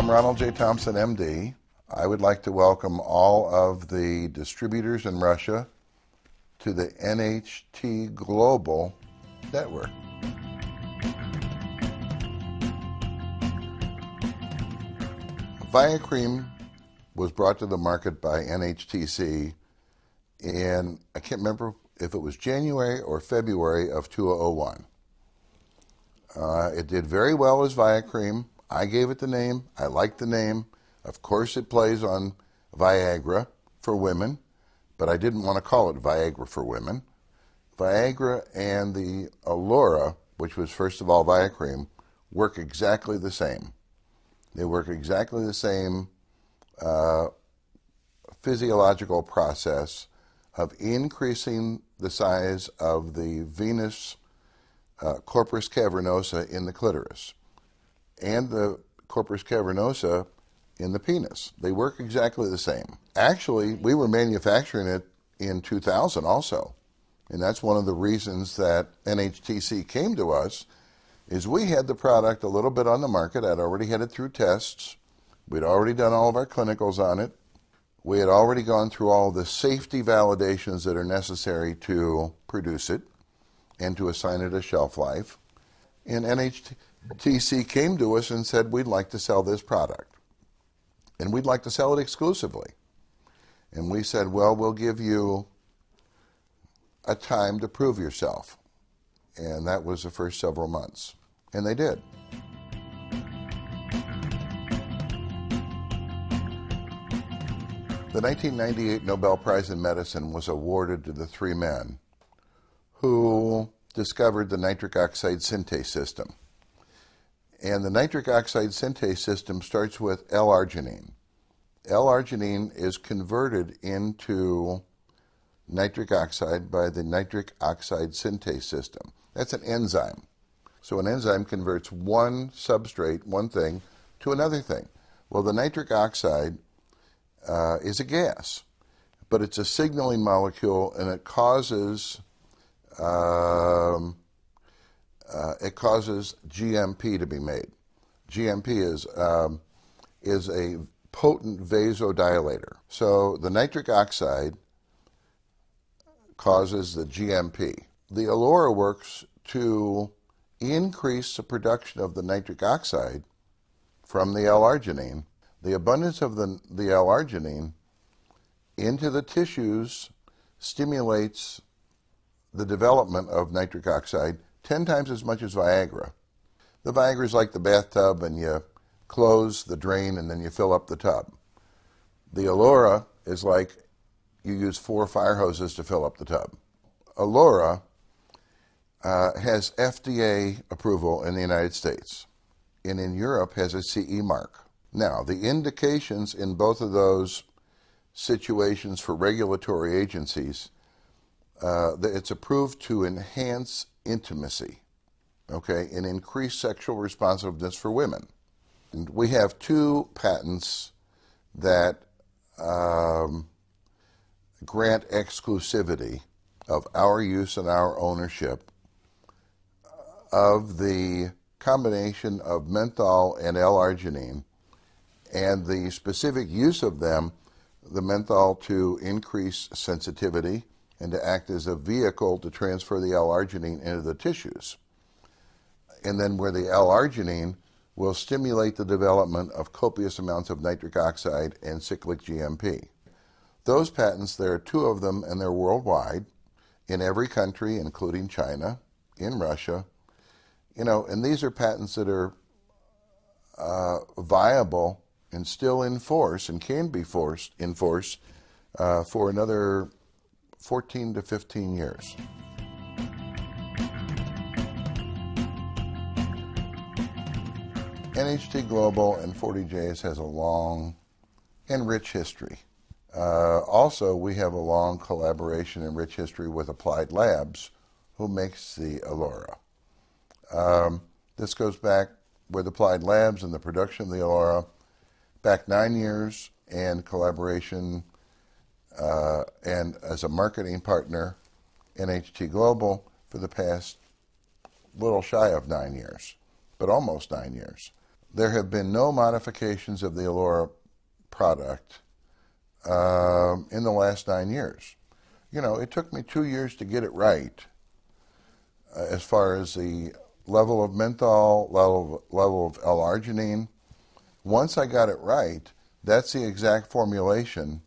I'm Ronald J. Thompson, MD. I would like to welcome all of the distributors in Russia to the NHT Global Network. ViaCream was brought to the market by NHTC in, I can't remember if it was January or February of 2001. It did very well as ViaCream. I gave it the name. I liked the name. Of course, it plays on Viagra for women, but I didn't want to call it Viagra for women. Viagra and the Alura, which was first of all ViaCream, work exactly the same. They work exactly the same physiological process of increasing the size of the venous corpus cavernosa in the clitoris and the corpus cavernosa in the penis. They work exactly the same. Actually, we were manufacturing it in 2000 also, and that's one of the reasons that NHTC came to us, is we had the product a little bit on the market. I'd already had it through tests. We'd already done all of our clinicals on it. We had already gone through all the safety validations that are necessary to produce it and to assign it a shelf life. And NHTC came to us and said, we'd like to sell this product. And we'd like to sell it exclusively. And we said, well, we'll give you a time to prove yourself. And that was the first several months. And they did. The 1998 Nobel Prize in Medicine was awarded to the three men who discovered the nitric oxide synthase system. And the nitric oxide synthase system starts with L-arginine. L-arginine is converted into nitric oxide by the nitric oxide synthase system. That's an enzyme. So an enzyme converts one substrate, one thing, to another thing. Well, the nitric oxide is a gas, but it's a signaling molecule, and it causes GMP to be made. GMP is a potent vasodilator. So the nitric oxide causes the GMP. The Alura works to increase the production of the nitric oxide from the L-arginine. The abundance of the L-arginine into the tissues stimulates the development of nitric oxide 10 times as much as Viagra. The Viagra is like the bathtub, and you close the drain and then you fill up the tub. The Alura is like you use 4 fire hoses to fill up the tub. Alura has FDA approval in the United States, and in Europe has a CE mark. Now, the indications in both of those situations for regulatory agencies, it's approved to enhance intimacy, okay, and increase sexual responsiveness for women. And we have 2 patents that grant exclusivity of our use and our ownership of the combination of menthol and L-arginine, and the specific use of them, the menthol to increase sensitivity and to act as a vehicle to transfer the L-arginine into the tissues. And then where the L-arginine will stimulate the development of copious amounts of nitric oxide and cyclic GMP. Those patents, there are 2 of them, and they're worldwide, in every country, including China, in Russia. You know, and these are patents that are viable and still in force, and can be in force for another 14 to 15 years. NHT Global and 40Js has a long and rich history. Also, we have a long collaboration and rich history with Applied Labs, who makes the Alura. This goes back with Applied Labs and the production of the Alura back 9 years, and collaboration and as a marketing partner, NHT Global, for the past little shy of 9 years, but almost 9 years. there have been no modifications of the Alura product in the last 9 years. You know, it took me 2 years to get it right as far as the level of menthol, level of L-arginine. Once I got it right, that's the exact formulation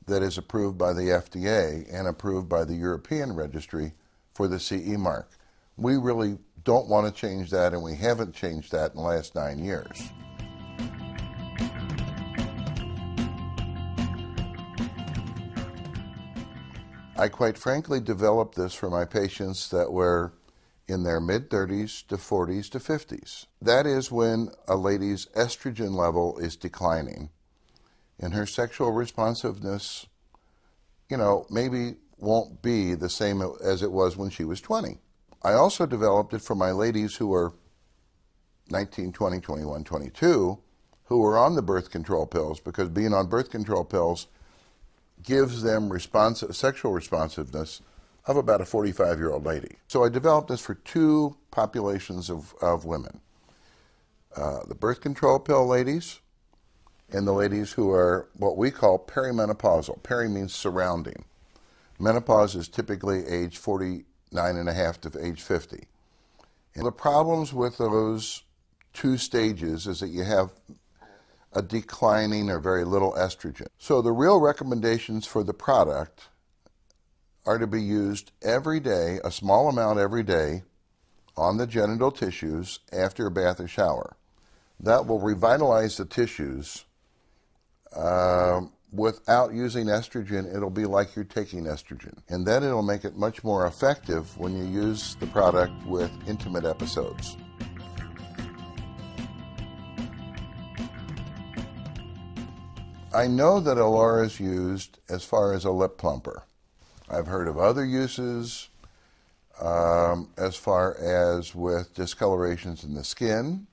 that is approved by the FDA and approved by the European Registry for the CE mark. We really don't want to change that, and we haven't changed that in the last 9 years. I quite frankly developed this for my patients that were in their mid-30s to 40s to 50s. That is when a lady's estrogen level is declining, and her sexual responsiveness, you know, maybe won't be the same as it was when she was 20. I also developed it for my ladies who were 19, 20, 21, 22, who were on the birth control pills, because being on birth control pills gives them sexual responsiveness of about a 45-year-old lady. So I developed this for two populations of women. The birth control pill ladies and the ladies who are what we call perimenopausal. Peri means surrounding. Menopause is typically age 49 and a half to age 50. And the problems with those two stages is that you have a declining or very little estrogen. So the real recommendations for the product are to be used every day, a small amount every day, on the genital tissues after a bath or shower. That will revitalize the tissues. Without using estrogen, it'll be like you're taking estrogen. And then it'll make it much more effective when you use the product with intimate episodes. I know that Alura is used as far as a lip plumper. I've heard of other uses as far as with discolorations in the skin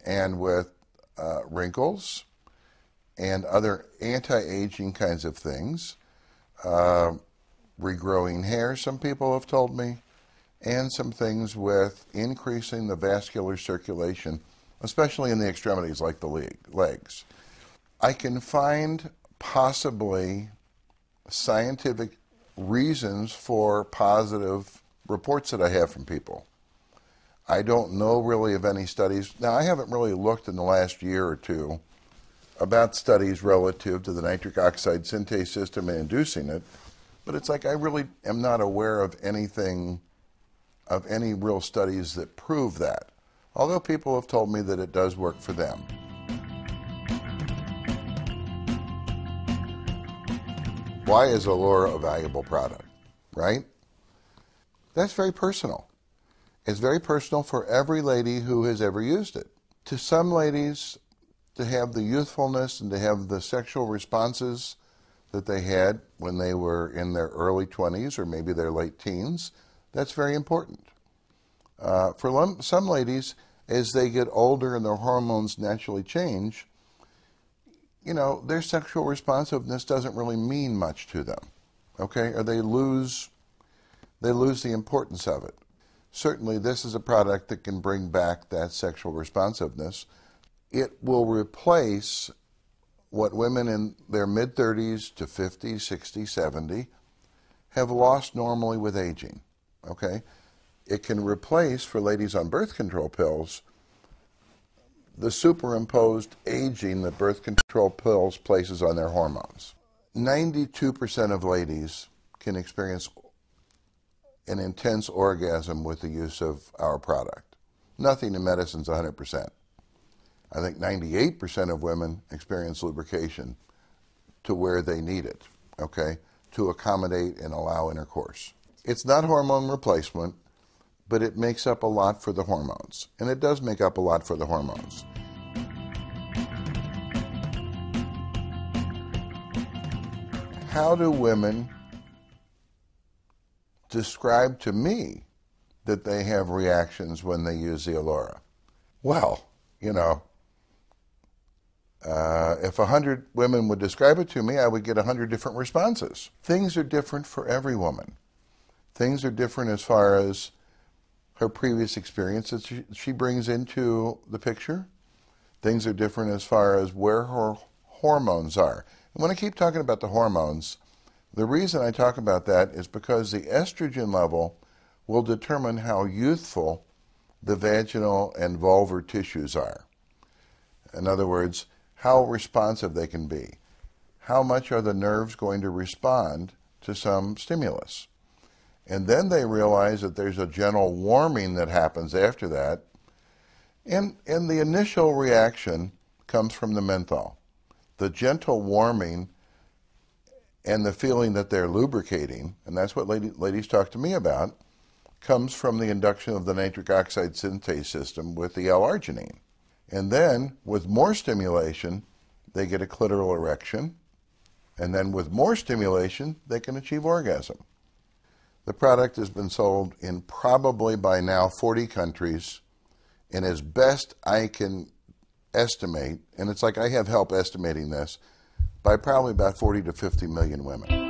and with wrinkles and other anti-aging kinds of things. Regrowing hair, some people have told me, and some things with increasing the vascular circulation, especially in the extremities like the legs. I can find possibly scientific reasons for positive reports that I have from people. I don't know really of any studies. Now, I haven't really looked in the last year or two about studies relative to the nitric oxide synthase system and inducing it, but it's like I really am not aware of anything, of any real studies that prove that, although people have told me that it does work for them. Why is Alura a valuable product, right? That's very personal. It's very personal for every lady who has ever used it. To some ladies, to have the youthfulness and to have the sexual responses that they had when they were in their early 20s or maybe their late teens, that's very important. For some ladies, as they get older and their hormones naturally change, you know, their sexual responsiveness doesn't really mean much to them, okay? Or they lose the importance of it. Certainly, this is a product that can bring back that sexual responsiveness. It will replace what women in their mid-30s to 50, 60, 70 have lost normally with aging, okay? It can replace, for ladies on birth control pills, the superimposed aging that birth control pills places on their hormones. 92% of ladies can experience an intense orgasm with the use of our product. Nothing in medicine is 100%. I think 98% of women experience lubrication to where they need it, okay, to accommodate and allow intercourse. It's not hormone replacement, but it makes up a lot for the hormones. And it does make up a lot for the hormones. How do women describe to me that they have reactions when they use the Alura? Well, you know, if 100 women would describe it to me, I would get 100 different responses. Things are different for every woman. Things are different as far as her previous experience that she brings into the picture. Things are different as far as where her hormones are. And when I keep talking about the hormones, the reason I talk about that is because the estrogen level will determine how youthful the vaginal and vulvar tissues are. In other words, how responsive they can be. How much are the nerves going to respond to some stimulus? And then they realize that there's a gentle warming that happens after that. And the initial reaction comes from the menthol. The gentle warming and the feeling that they're lubricating, and that's what ladies talk to me about, comes from the induction of the nitric oxide synthase system with the L-arginine. And then, with more stimulation, they get a clitoral erection, and then with more stimulation, they can achieve orgasm. The product has been sold in probably by now 40 countries, and as best I can estimate, and it's like I have help estimating this, by probably about 40 to 50 million women.